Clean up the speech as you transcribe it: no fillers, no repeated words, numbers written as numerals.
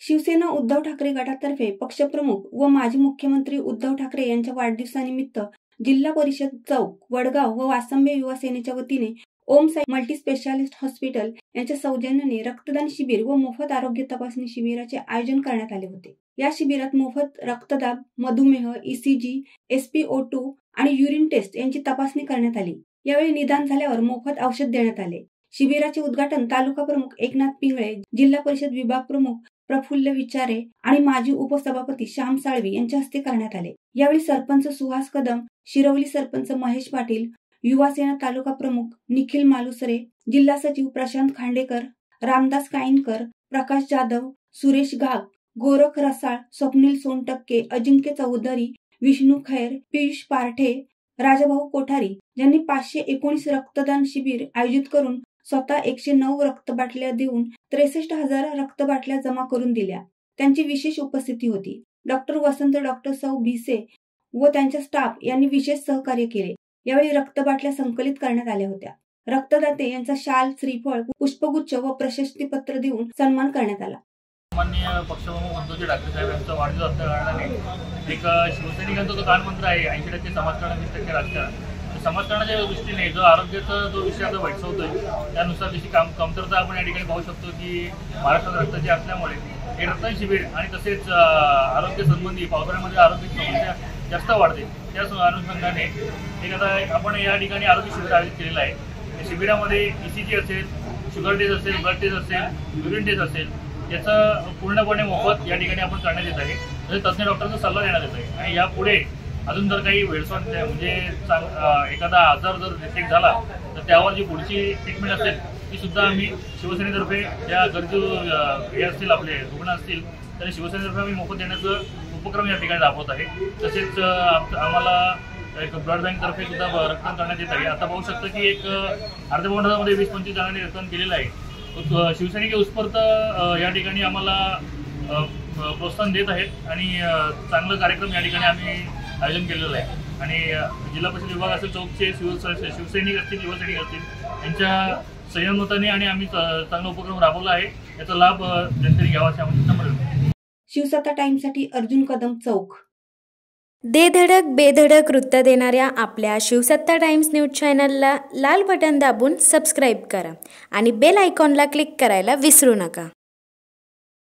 शिवसेना उद्धव ठाकरे गटातर्फे पक्षप्रमुख व माजी मुख्यमंत्री उद्धव ठाकरे यांच्या वाढदिवसानिमित्त जिल्हा परिषद चौक, वडगाव व वासंबे युवा सेनेच्या वतीने ओम साई मल्टीस्पेशालिस्ट हॉस्पिटल यांच्या सौजन्याने रक्तदान शिबिर व मोफत आरोग्य तपासणी शिबिराचे आयोजन करण्यात आले होते। या शिबिरात मोफत रक्तदाब, मधुमेह, ECG, SpO2 आणि युरिन टेस्ट यांची तपासणी करण्यात आली। यावेळी निदान झाल्यावर मोफत औषध देण्यात आले। शिबिराचे उद्घाटन तालुका प्रमुख एकनाथ पिंगळे, जिल्हा परिषद विभाग प्रमुख प्रफुल्ल विचारे आणि माजी उपसभापती श्याम साळवी यांच्या हस्ते करण्यात आले। यावेळी सरपंच सुहास कदम, शिरवली सरपंच महेश पाटील, युवा सेना तालुका प्रमुख निखिल मालुसरे, जिल्हा सचिव प्रशांत खांडेकर, रामदास काईनकर, प्रकाश जाधव, सुरेश घाग, गोरख रसाळ, स्वप्नील सोनटक्के, अजिंक्य चौधरी, विष्णू खैर, पियुष पारठे, राजाभाऊ कोठारी यांनी 519 रक्तदान शिबिर आयोजित करून स्वतः 109 रक्तबाटल्या देऊन 63,000 रक्तबाटल्या जमा करून दिल्या। त्यांची विशेष उपस्थिती होती। डॉक्टर वसंत, डॉक्टर सौ भिसे व त्यांच्या स्टाफ यांनी विशेष सहकार्य केले। यावेळी रक्तबाटल्या संकलित करण्यात आल्या होत्या। रक्तदाते यांचा शाल, श्रीफळ, पुष्पगुच्छ व प्रशस्तीपत्र देऊन सन्मान करण्यात आला। माननीय पक्षप्रमुख उद्धव ठाकरे साहेब यांचा वाढदिवस असल्याकारणाने एक शिवसैनिकांचा जो कानमंत्र आहे 80% समाजकारण 20% राजकारण, समाजकारणाच्या दृष्टीने जो आरोग्याचा जो विषय आता भेडसावतोय त्यानुसार जशी कमतरता आपण या ठिकाणी पाहू शकतो की महाराष्ट्रात रक्ताची असल्यामुळे हे रक्तदान शिबिर आणि तसेच आरोग्य संबंधी पावसाळ्यामध्ये आरोग्याची समस्या जास्त वाढते। त्याच अनुषंगाने एक आता आपण या ठिकाणी आरोग्य शिबिर आयोजित केलेलं आहे। या शिबिरामध्ये ECG असेल, शुगर टेस्ट असेल, ब्लड टेस्ट असेल, युरिन टेस्ट असेल, याचं पूर्णपणे मोफत या ठिकाणी आपण करण्यात येत आहे। तसेच तज्ज्ञ डॉक्टरचा सल्ला देण्यात येत आहे आणि यापुढे अजून जर काही वेळसवाट म्हणजे एखादा आजार जर डिटेक्ट झाला तर त्यावर जी पुढची ट्रीटमेंट असेल ती सुद्धा आम्ही शिवसेनेतर्फे ज्या गरजू हे असतील आपले रुग्ण असतील तर शिवसेनेतर्फे आम्ही मोफत देण्याचं उपक्रम या ठिकाणी राबवत आहे। तसेच आम्हाला एक ब्लड बँकतर्फे सुद्धा रक्तदान करण्यात येत आहे। आता पाहू शकता की एक अर्ध्या पाऊण तासामध्ये 20-25 जणांनी रक्तदान केलेलं आहे। शिवसैनिक उत्स्फूर्त या ठिकाणी आम्हाला प्रोत्साहन देत आहेत आणि चांगलं कार्यक्रम या ठिकाणी आम्ही आयोजन केलेलं आहे आणि जिल्हा परिषद विभाग असेल, चौकचे शिवसैनिक असतील, युवसैनिक असतील यांच्या संयमताने आणि आम्ही चांगला उपक्रम राबवला आहे। याचा लाभ जनतेने घ्यावा अशी आमची नम्र विनंती। शिवसत्ता टाइम्ससाठी अर्जुन कदम, चौक। दे धडक बेधडक वृत्त देणाऱ्या आपल्या शिवसत्ता टाइम्स न्यूज चॅनलला लाल बटन दाबून सबस्क्राईब करा आणि बेल आयकॉनला क्लिक करायला विसरू नका।